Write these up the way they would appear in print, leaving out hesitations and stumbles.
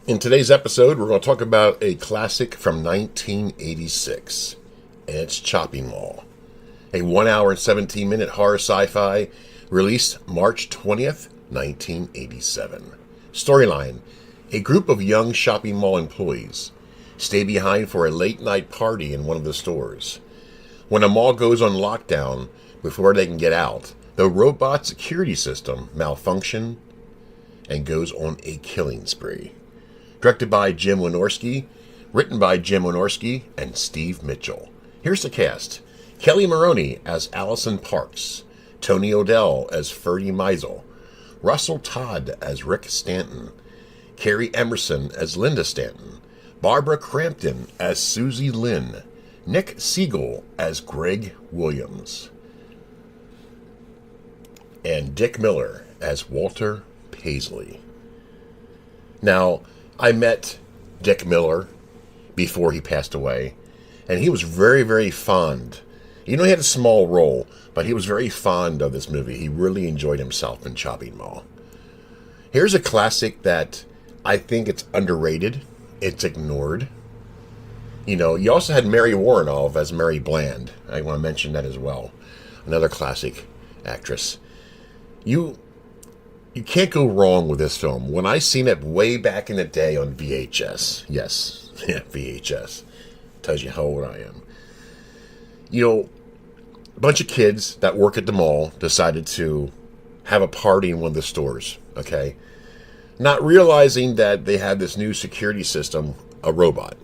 In today's episode, we're going to talk about a classic from 1986, and it's Chopping Mall, a 1 hour and 17-minute horror sci-fi released March 20th, 1987. Storyline: a group of young shopping mall employees stay behind for a late-night party in one of the stores. When a mall goes on lockdown before they can get out, the robot security system malfunctions and goes on a killing spree. Directed by Jim Wynorski, written by Jim Wynorski and Steve Mitchell. Here's the cast: Kelli Maroney as Allison Parks, Tony O'Dell as Ferdy Meisel, Russell Todd as Rick Stanton, Carrie Emerson as Linda Stanton, Barbara Crampton as Susie Lynn, Nick Siegel as Greg Williams, and Dick Miller as Walter Paisley. Now, I met Dick Miller before he passed away, and he was very, very fond. You know, he had a small role, but he was very fond of this movie. He really enjoyed himself in Chopping Mall. Here's a classic that I think it's underrated. It's ignored. You know, you also had Mary Woronov as Mary Bland. I want to mention that as well. Another classic actress. You can't go wrong with this film. When I seen it way back in the day on VHS, yes, yeah, VHS, tells you how old I am. You know, a bunch of kids that work at the mall decided to have a party in one of the stores, okay? Not realizing that they had this new security system, a robot.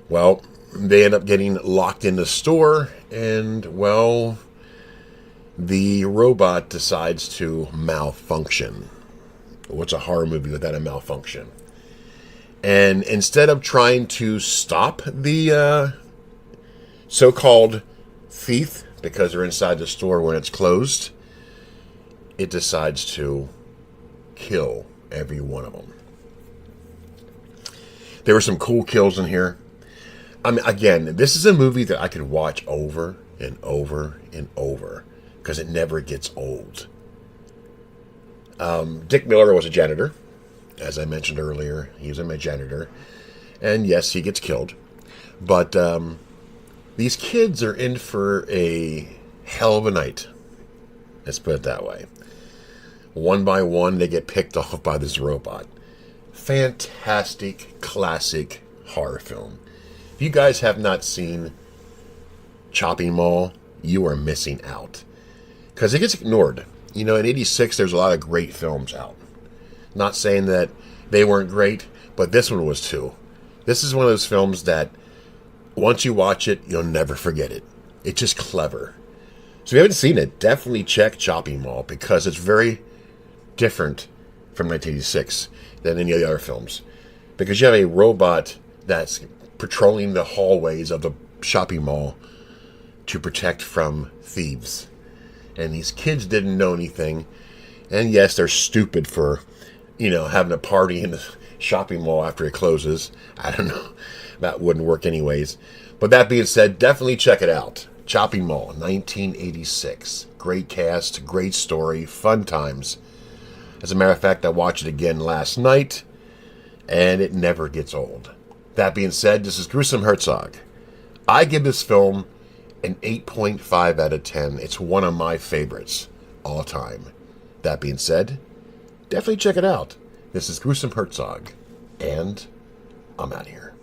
Well, they end up getting locked in the store, and, well, the robot decides to malfunction. What's a horror movie without a malfunction? And instead of trying to stop the so-called thief, because they're inside the store when it's closed, it decides to kill every one of them. There were some cool kills in here. I mean, again, this is a movie that I could watch over and over and over, because it never gets old. Dick Miller was a janitor. As I mentioned earlier, he was a janitor. And yes, he gets killed. But these kids are in for a hell of a night. Let's put it that way. One by one, they get picked off by this robot. Fantastic, classic horror film. If you guys have not seen Chopping Mall, you are missing out. Because it gets ignored. You know, in 86, there's a lot of great films out. Not saying that they weren't great, but this one was too. This is one of those films that, once you watch it, you'll never forget it. It's just clever. So if you haven't seen it, definitely check Chopping Mall, because it's very different from 1986 than any of the other films. Because you have a robot that's patrolling the hallways of the shopping mall to protect from thieves. And these kids didn't know anything. And yes, they're stupid for, you know, having a party in the shopping mall after it closes. I don't know. That wouldn't work anyways. But that being said, definitely check it out. Chopping Mall, 1986. Great cast, great story, fun times. As a matter of fact, I watched it again last night, and it never gets old. That being said, this is Gruesome Herzog. I give this film an 8.5 out of 10. It's one of my favorites all time. That being said, definitely check it out. This is Gruesome Herzog, and I'm out of here.